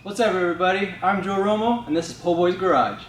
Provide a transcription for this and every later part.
What's up, everybody? I'm Joe Romo, and this is POHBOYS Garage.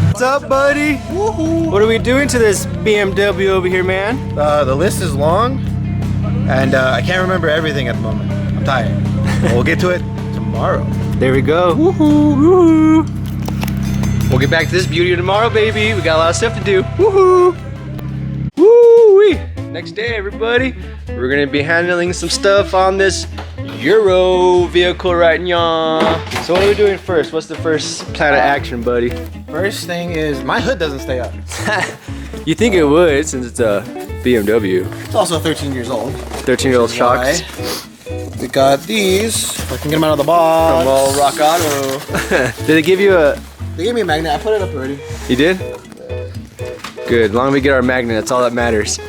What's up, buddy? Woohoo. What are we doing to this BMW over here, man? The list is long, and I can't remember everything at the moment. I'm tired. We'll get to it tomorrow. There we go. Woohoo! Woohoo! We'll get back to this beauty tomorrow, baby. We got a lot of stuff to do. Woohoo! Woo-wee! Next day, everybody, we're gonna be handling some stuff on this Euro vehicle right now. So what are we doing first? What's the first plan of action, buddy? First thing is, my hood doesn't stay up. You think it would, since it's a BMW. It's also 13 years old. 13-year-old shocks. We got these. If I can get them out of the box. From all Rock Auto. Did they give you a... They gave me a magnet. I put it up already. You did? Good. As long as we get our magnet, that's all that matters.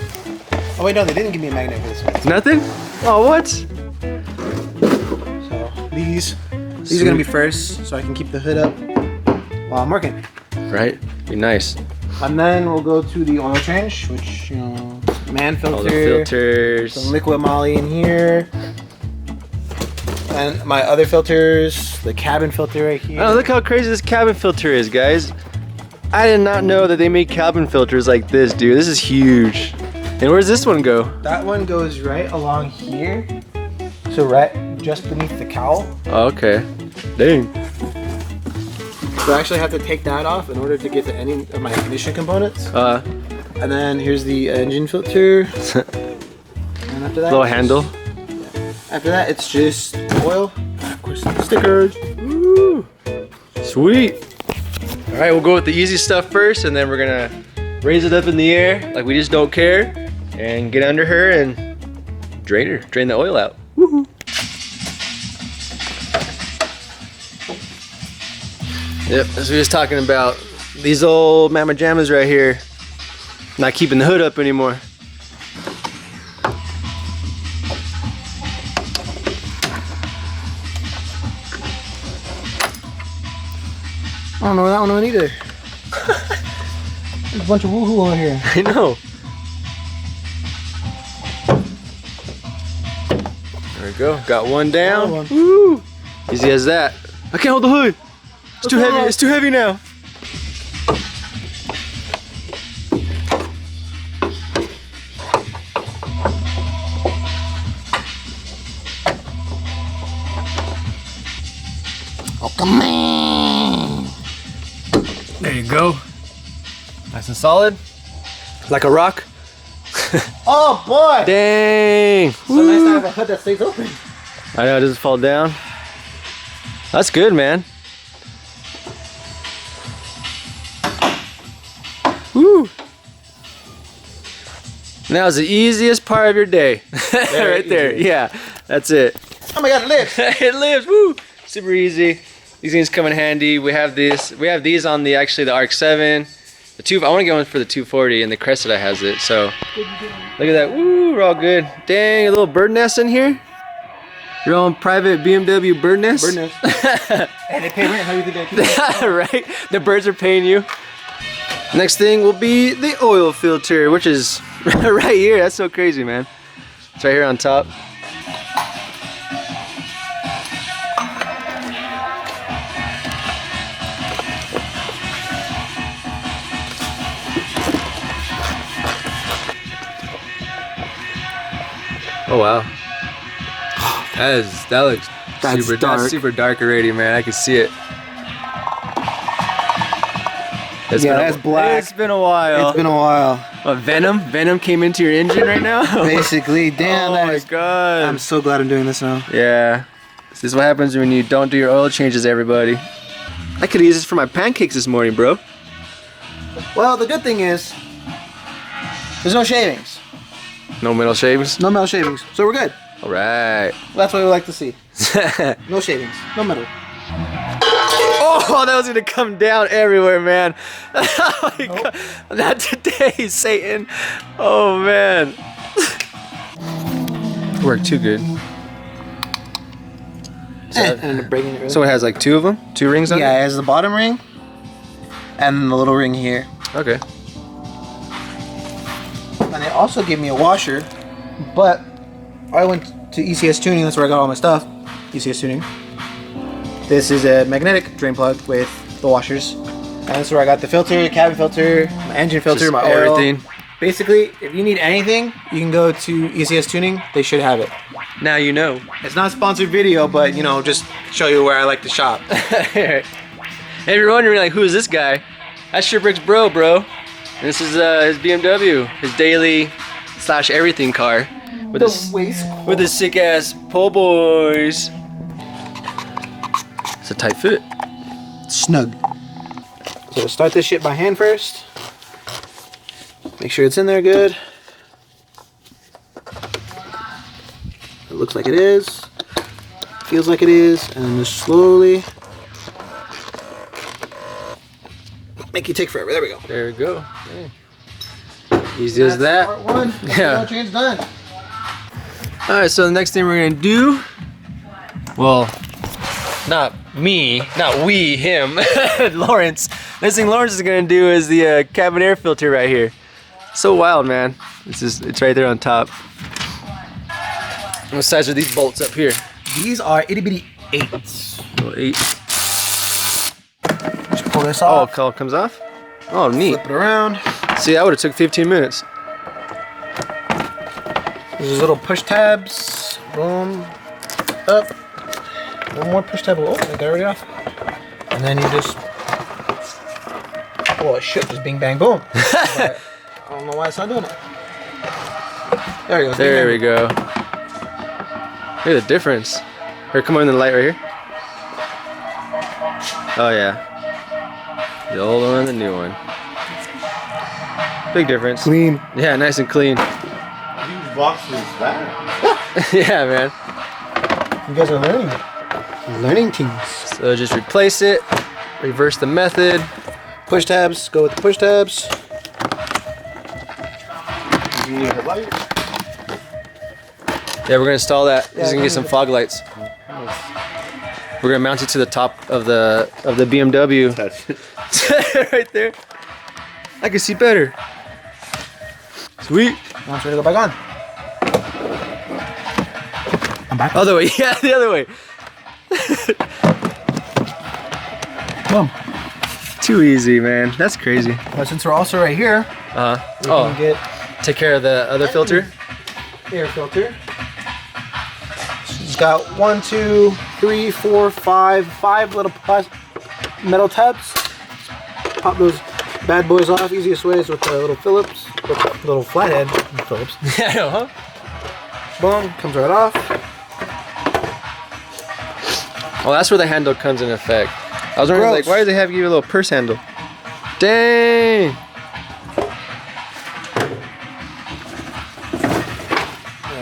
Oh wait, no, they didn't give me a magnet for this one. Nothing? Oh, what? So, these are gonna be first, so I can keep the hood up while I'm working. Right? Be nice. And then we'll go to the oil change, which, you know, man filter. All the filters. Some liquid moly in here. And my other filters, the cabin filter right here. Oh, look how crazy this cabin filter is, guys. I did not know that they make cabin filters like this, dude. This is huge. And where's this one go? That one goes right along here. So right just beneath the cowl. Oh, okay. Dang. So I actually have to take that off in order to get to any of my ignition components. And then here's the engine filter. And after that, little handle. After that, it's just oil. Of course, stickers. Woo. Sweet. All right, we'll go with the easy stuff first, and then we're gonna raise it up in the air like we just don't care, and get under her and drain the oil out. Woohoo. Yep, as we was talking about, these old mama jammas right here, not keeping the hood up anymore. I don't know that one either. There's a bunch of woohoo over here. I know. There we go. Got one down. Woo! Easy as that. I can't hold the hood. It's too heavy. It's too heavy now. Oh, come on. There you go. Nice and solid. Like a rock. Oh boy! Dang! So nice to have a hood that stays open. I know, it doesn't fall down. That's good, man. Woo! Now is the easiest part of your day. Right there. Yeah, that's it. Oh my god, it lives! It lives. Woo! Super easy. These things come in handy. We have this. We have these on the the Arc 7. The I want to get one for the 240, and the Cressida has it. So look at that. Woo! We're all good. Dang, a little bird nest in here. Your own private BMW bird nest. Bird nest. Hey, they pay rent. How do you think they keep it? Right? The birds are paying you. Next thing will be the oil filter, which is right here. That's so crazy, man. It's right here on top. Oh wow. That looks super dark. That's super dark already, man. I can see it. That's black. It's been a while. It's been a while. What, Venom? Venom came into your engine right now? Basically, damn. Oh my god. I'm so glad I'm doing this now. Yeah. This is what happens when you don't do your oil changes, everybody. I could use this for my pancakes this morning, bro. Well, the good thing is, there's no shavings. No metal shavings? No metal shavings, so we're good. All right. That's what we like to see. No shavings, no metal. Oh, that was gonna come down everywhere, man. Oh my God. Not today, Satan. Oh, man. Worked too good. And breaking it really. So it has like 2 of them? 2 rings on it? Yeah, it has the bottom ring and the little ring here. Okay. And they also gave me a washer, but I went to ECS Tuning, that's where I got all my stuff. ECS Tuning. This is a magnetic drain plug with the washers. And that's where I got the filter, cabin filter, my engine filter, Just my oil. everything. Basically, if you need anything, you can go to ECS Tuning. They should have it. Now you know. It's not a sponsored video, but you know, just show you where I like to shop. If you're wondering, like, who is this guy? That's Shipwreck's bro. And this is his BMW, his daily / everything car. With his sick ass Po' Boys. It's a tight fit. Snug. So start this shit by hand first. Make sure it's in there good. It looks like it is. Feels like it is. And then just slowly make it take forever. There we go. There we go. Yeah. Easy as that. Part 1. Yeah. Oil change done. Alright, so the next thing we're gonna do, well, not me, not we, him, Lawrence. Next thing Lawrence is gonna do is the cabin air filter right here. So wild, man. It's right there on top. What size are these bolts up here? These are itty bitty 8s. Little 8. Just pull this Oh, off. it comes off? Oh, neat. Flip it around. See, that would have took 15 minutes. There's little push tabs. Boom. Up. One more push tab. Oh, I got it already off. And then you just. Well, it should just bing bang boom. But I don't know why it's not doing it. There we go. There we go. Look at the difference. Here, come on in the light right here. Oh yeah. The old one, the new one. Big difference. Clean. Yeah, nice and clean. Huge box is that? Yeah, man. You guys are learning. Learning teams. So just replace it, reverse the method. Push tabs. Go with the push tabs. You need a light? Yeah, we're gonna install that. Yeah, Just gonna get some fog lights. We're gonna mount it to the top of the BMW. That's it. Right there. I can see better. Sweet. Now it's ready to go back on. I'm back. Other way. Yeah, the other way. Boom. Too easy, man. That's crazy. But since we're also right here, we Oh, can get take care of the other filter. air filter. It's got 1, 2, 3, 4, 5 little metal tabs. Pop those bad boys off. Easiest way is with the little Phillips, with the little flathead Phillips. Yeah, I know, huh? Boom, comes right off. Oh, that's where the handle comes in effect. I was wondering, Gross. like, why do they have you a little purse handle? Dang!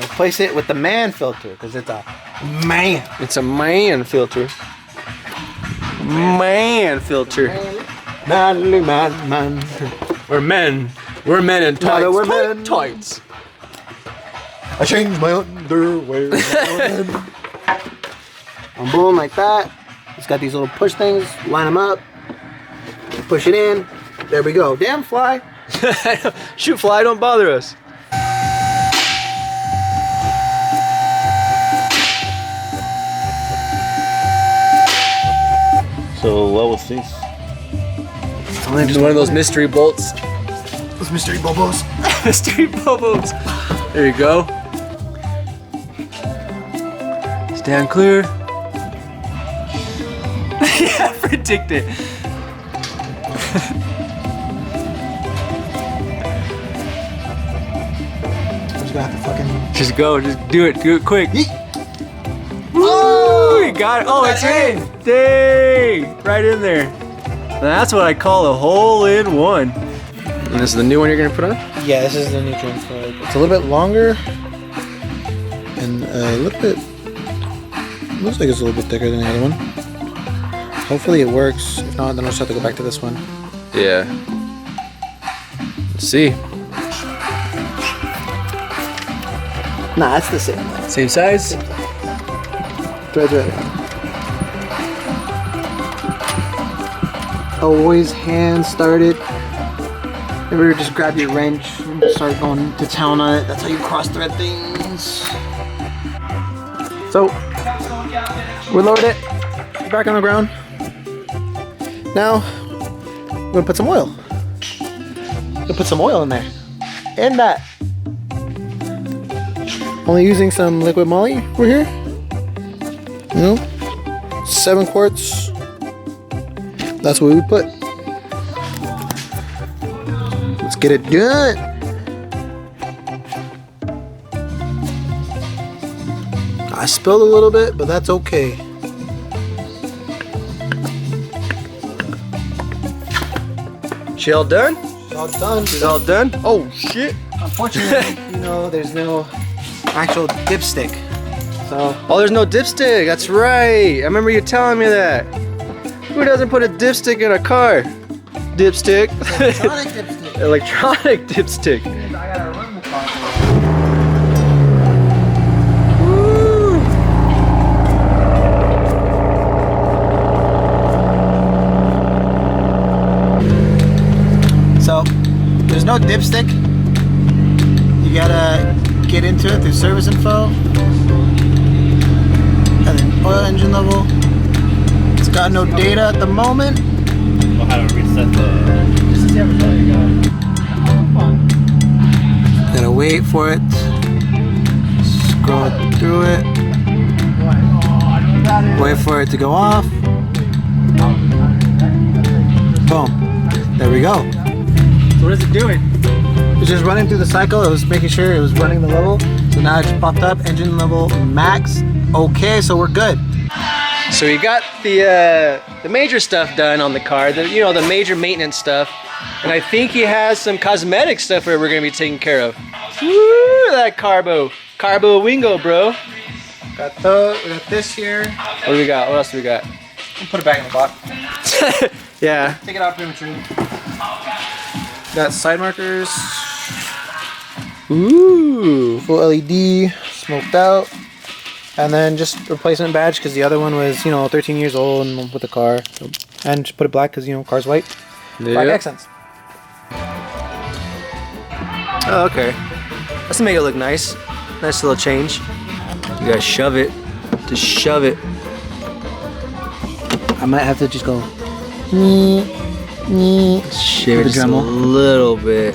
Replace it with the man filter because it's a man. It's a man filter. Man filter. Manly man. We're men. We're men in Now tights. that we're men. Tights. I changed my underwear. I'm boom like that. It's got these little push things. Line them up. Push it in. There we go. Damn fly. Shoot, fly, don't bother us. So what was this? Just one of those mystery bolts. Those mystery bobos. Mystery bubbles. There you go. Stand clear. Yeah, predict it. I'm just gonna have to fucking. Just go, just do it quick. Oh! we got it. Oh, it's in. Dang. Right in there. That's what I call a hole-in-one. And this is the new one you're going to put on? Yeah, this is the new drain plug. It's a little bit longer. And a little bit... Looks like it's a little bit thicker than the other one. Hopefully it works. If not, then I'll just have to go back to this one. Yeah. Let's see. Nah, it's the same. Same size? Right. Always hand started. Never just grab your wrench and start going to town on it. That's how you cross thread things. So, we lowered it. Back on the ground. Now, I'm gonna put some oil. Gonna put some oil in there. And that. Only using some liquid moly over here. You know, 7 quarts. That's what we would put. Let's get it done. I spilled a little bit, but that's okay. She all done? It's all done. She's all done? Oh, shit. Unfortunately, you know, there's no actual dipstick. So, Oh, there's no dipstick. That's right. I remember you telling me that. Who doesn't put a dipstick in a car? Dipstick. electronic dipstick. Electronic dipstick. I gotta run the car. So, there's no dipstick. You gotta get into it through service info. And then oil engine level. It's got no data at the moment. We'll have to reset the. This is everything you got. Gotta wait for it. Scroll through it. Wait for it to go off. Boom. There we go. So what is it doing? It's just running through the cycle. It was making sure it was running the level. So now it just popped up. Engine level max. Okay, so we're good. So we got the major stuff done on the car, the major maintenance stuff, and I think he has some cosmetic stuff where we're gonna be taking care of. Woo, that carbo wingo, bro. We got this here. What do we got? What else do we got? I'll put it back in the box. Yeah. Take it out prematurely. Got side markers. Ooh. Full LED, smoked out. And then just replacement badge because the other one was, 13 years old and with the car. So, and just put it black because, car's white. Black accents. Oh, okay. Let's make it look nice. Nice little change. You gotta shove it. Just shove it. I might have to just go. Shave it the just a Dremel. little bit.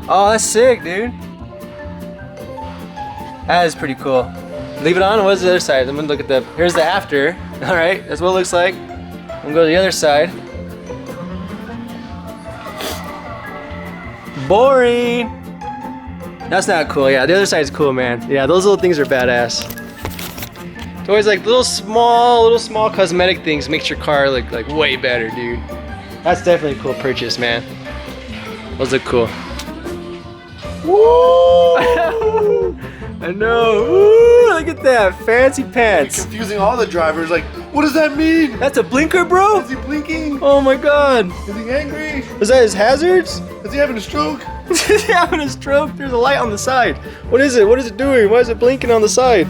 Oh, that's sick, dude. That is pretty cool. Leave it on. What's the other side? I'm gonna look at here's the after. All right, that's what it looks like. I'm gonna go to the other side. Boring. That's not cool. Yeah, the other side is cool, man. Yeah, those little things are badass. It's always like little small cosmetic things makes your car look like way better, dude. That's definitely a cool purchase, man. Those look cool. Woo! I know. Woo! Look at that. Fancy pants. Confusing all the drivers. Like, what does that mean? That's a blinker, bro? Is he blinking? Oh my god. Is he angry? Is that his hazards? Is he having a stroke? Is he having a stroke? There's a light on the side. What is it? What is it doing? Why is it blinking on the side?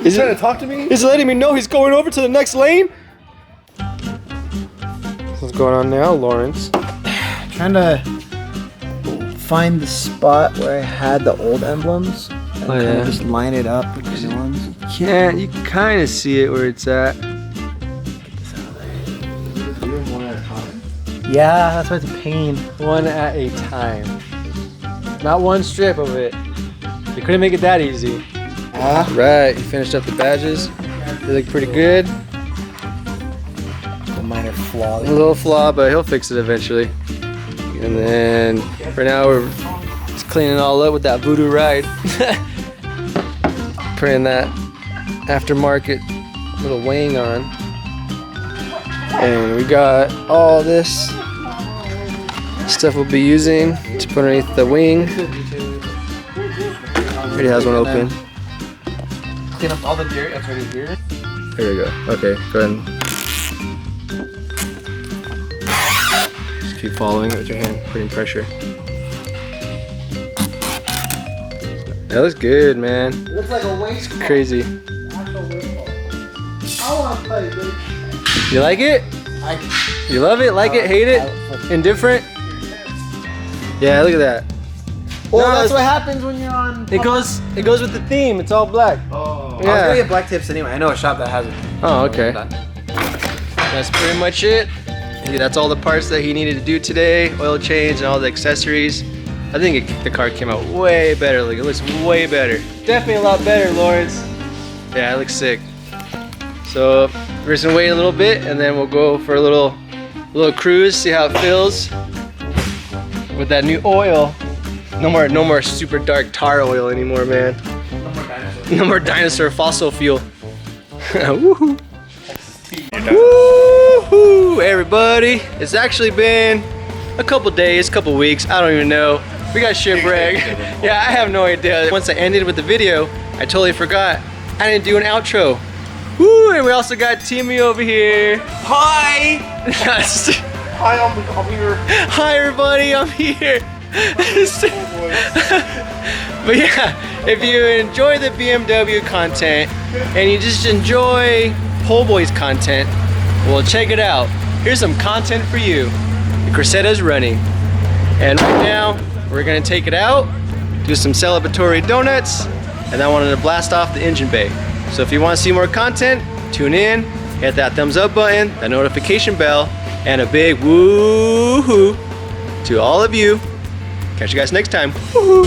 Is he trying to talk to me? Is it letting me know he's going over to the next lane? What's going on now, Lawrence? Trying to find the spot where I had the old emblems. And Oh, yeah. just line it up with the new ones. You can kind of see it where it's at. Yeah, that's why it's a pain. One at a time. Not one strip of it. They couldn't make it that easy. Ah, Right, you finished up the badges. They look pretty good. a minor flaw. A little flaw, but he'll fix it eventually. And then for now we're just cleaning it all up with that Voodoo ride. Putting that aftermarket little wing on. And we got all this stuff we'll be using to put underneath the wing. Already has one open. Clean up all the dirt that's already here. There we go. Okay, go ahead. Just keep following it with your hand, putting pressure. That looks good, man. It looks like a waste. Crazy. I want to play, dude. You like it? You love it? Like it? Hate it? Indifferent? Yeah, look at that. Well, No, that's what happens when you're on. It goes with the theme. It's all black. Oh. I was Yeah. gonna get black tips anyway. I know a shop that has it. Oh, okay. That's pretty much it. Yeah, that's all the parts that he needed to do today. Oil change and all the accessories. I think the car came out way better. Like, it looks way better. Definitely a lot better, Lawrence. Yeah, it looks sick. So we're just gonna wait a little bit and then we'll go for a little cruise, see how it feels with that new oil. No more super dark tar oil anymore, man. No more dinosaur fossil fuel. Woohoo! Woohoo! Everybody, it's actually been a couple days, couple weeks, I don't even know. We got shipwrecked. Yeah, I have no idea. Once I ended with the video, I totally forgot. I didn't do an outro. Woo! And we also got Timmy over here. Hi! Hi, I'm here. Hi everybody, I'm here. But yeah, if you enjoy the BMW content and you just enjoy POHBOYS content, well, check it out. Here's some content for you. The Cruzetta's running. And right now, we're gonna take it out, do some celebratory donuts, and I wanted to blast off the engine bay. So if you want to see more content, tune in, hit that thumbs up button, that notification bell, and a big woo-hoo to all of you. Catch you guys next time. Woo-hoo.